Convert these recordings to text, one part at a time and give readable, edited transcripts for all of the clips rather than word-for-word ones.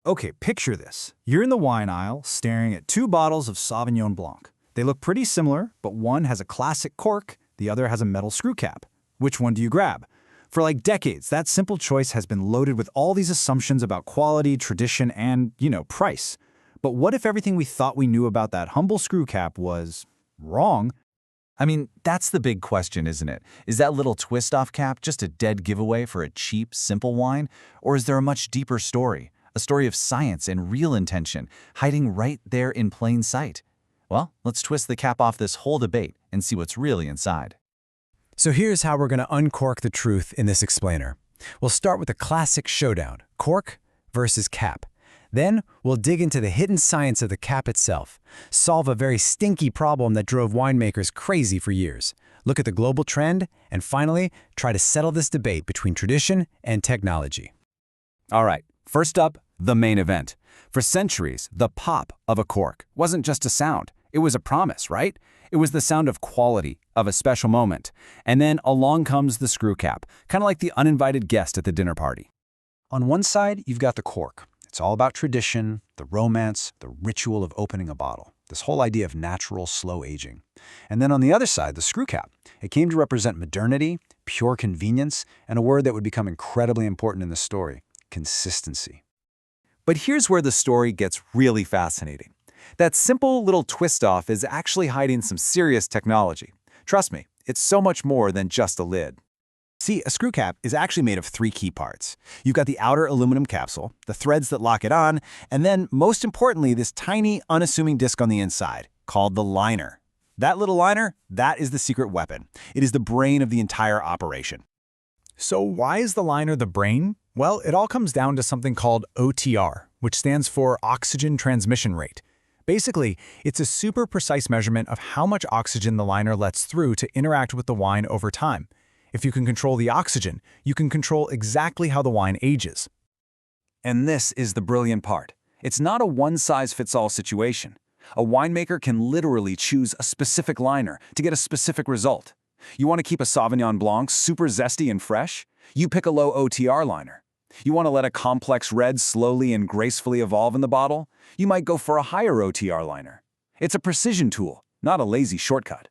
Okay, picture this. You're in the wine aisle, staring at two bottles of Sauvignon Blanc. They look pretty similar, but one has a classic cork, the other has a metal screw cap. Which one do you grab? For like decades, that simple choice has been loaded with all these assumptions about quality, tradition, and, price. But what if everything we thought we knew about that humble screw cap was wrong? I mean, that's the big question, isn't it? Is that little twist-off cap just a dead giveaway for a cheap, simple wine? Or is there a much deeper story? A story of science and real intention, hiding right there in plain sight? Well, let's twist the cap off this whole debate and see what's really inside. So here's how we're going to uncork the truth in this explainer. We'll start with the classic showdown, cork versus cap. Then we'll dig into the hidden science of the cap itself, solve a very stinky problem that drove winemakers crazy for years, look at the global trend, and finally, try to settle this debate between tradition and technology. All right, first up, the main event. For centuries, the pop of a cork wasn't just a sound. It was a promise, right? It was the sound of quality, of a special moment. And then along comes the screw cap, kind of like the uninvited guest at the dinner party. On one side, you've got the cork. It's all about tradition, the romance, the ritual of opening a bottle, this whole idea of natural, slow aging. And then on the other side, the screw cap. It came to represent modernity, pure convenience, and a word that would become incredibly important in the story, consistency. But here's where the story gets really fascinating. That simple little twist-off is actually hiding some serious technology. Trust me, it's so much more than just a lid. See, a screw cap is actually made of three key parts. You've got the outer aluminum capsule, the threads that lock it on, and then, most importantly, this tiny, unassuming disc on the inside, called the liner. That little liner, that is the secret weapon. It is the brain of the entire operation. So why is the liner the brain? Well, it all comes down to something called OTR, which stands for oxygen transmission rate. Basically, it's a super precise measurement of how much oxygen the liner lets through to interact with the wine over time. If you can control the oxygen, you can control exactly how the wine ages. And this is the brilliant part. It's not a one-size-fits-all situation. A winemaker can literally choose a specific liner to get a specific result. You want to keep a Sauvignon Blanc super zesty and fresh? You pick a low OTR liner. You want to let a complex red slowly and gracefully evolve in the bottle? You might go for a higher OTR liner. It's a precision tool, not a lazy shortcut.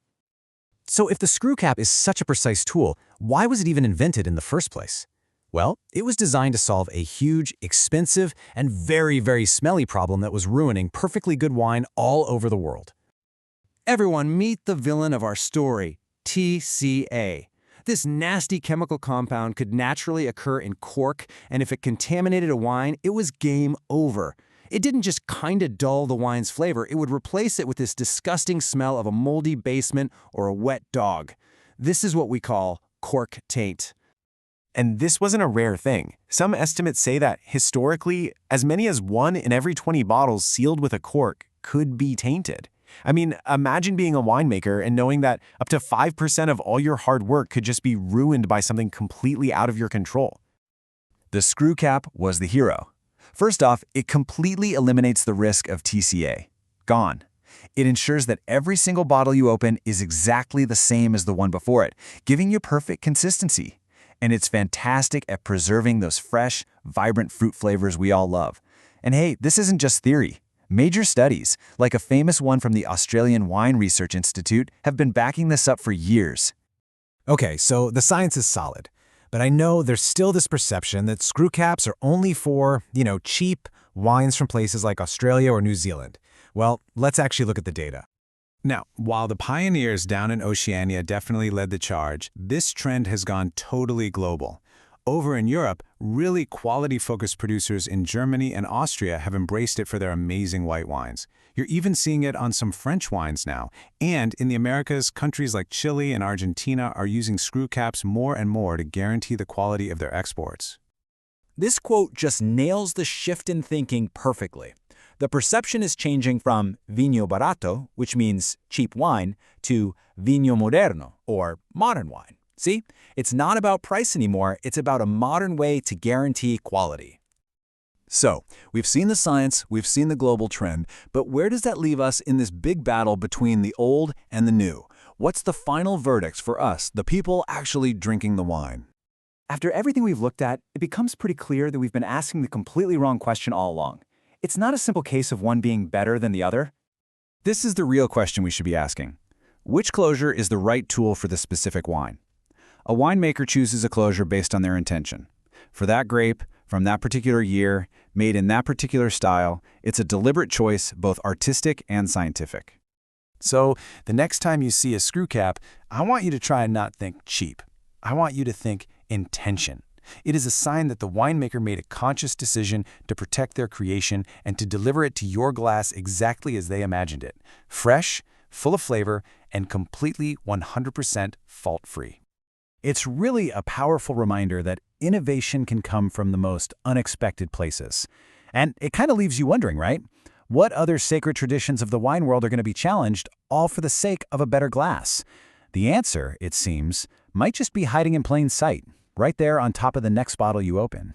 So if the screw cap is such a precise tool, why was it even invented in the first place? Well, it was designed to solve a huge, expensive, and very, very smelly problem that was ruining perfectly good wine all over the world. Everyone, meet the villain of our story, TCA. This nasty chemical compound could naturally occur in cork, and if it contaminated a wine, it was game over. It didn't just kinda dull the wine's flavor, it would replace it with this disgusting smell of a moldy basement or a wet dog. This is what we call cork taint. And this wasn't a rare thing. Some estimates say that, historically, as many as 1 in every 20 bottles sealed with a cork could be tainted. I mean, imagine being a winemaker and knowing that up to 5% of all your hard work could just be ruined by something completely out of your control. The screw cap was the hero. First off, it completely eliminates the risk of TCA. Gone. It ensures that every single bottle you open is exactly the same as the one before it, giving you perfect consistency. And it's fantastic at preserving those fresh, vibrant fruit flavors we all love. And hey, this isn't just theory. Major studies, like a famous one from the Australian Wine Research Institute, have been backing this up for years. Okay, so the science is solid. But I know there's still this perception that screw caps are only for, cheap wines from places like Australia or New Zealand. Well, let's actually look at the data. Now, while the pioneers down in Oceania definitely led the charge, this trend has gone totally global. Over in Europe, really quality-focused producers in Germany and Austria have embraced it for their amazing white wines. You're even seeing it on some French wines now. And in the Americas, countries like Chile and Argentina are using screw caps more and more to guarantee the quality of their exports. This quote just nails the shift in thinking perfectly. The perception is changing from vino barato, which means cheap wine, to vino moderno, or modern wine. See, it's not about price anymore, it's about a modern way to guarantee quality. So, we've seen the science, we've seen the global trend, but where does that leave us in this big battle between the old and the new? What's the final verdict for us, the people actually drinking the wine? After everything we've looked at, it becomes pretty clear that we've been asking the completely wrong question all along. it's not a simple case of one being better than the other. This is the real question we should be asking. Which closure is the right tool for the specific wine? A winemaker chooses a closure based on their intention. For that grape, from that particular year, made in that particular style, it's a deliberate choice, both artistic and scientific. So, the next time you see a screw cap, I want you to try and not think cheap. I want you to think intention. It is a sign that the winemaker made a conscious decision to protect their creation and to deliver it to your glass exactly as they imagined it. Fresh, full of flavor, and completely 100% fault-free. It's really a powerful reminder that innovation can come from the most unexpected places. And it kind of leaves you wondering, right? What other sacred traditions of the wine world are going to be challenged, all for the sake of a better glass? The answer, it seems, might just be hiding in plain sight, right there on top of the next bottle you open.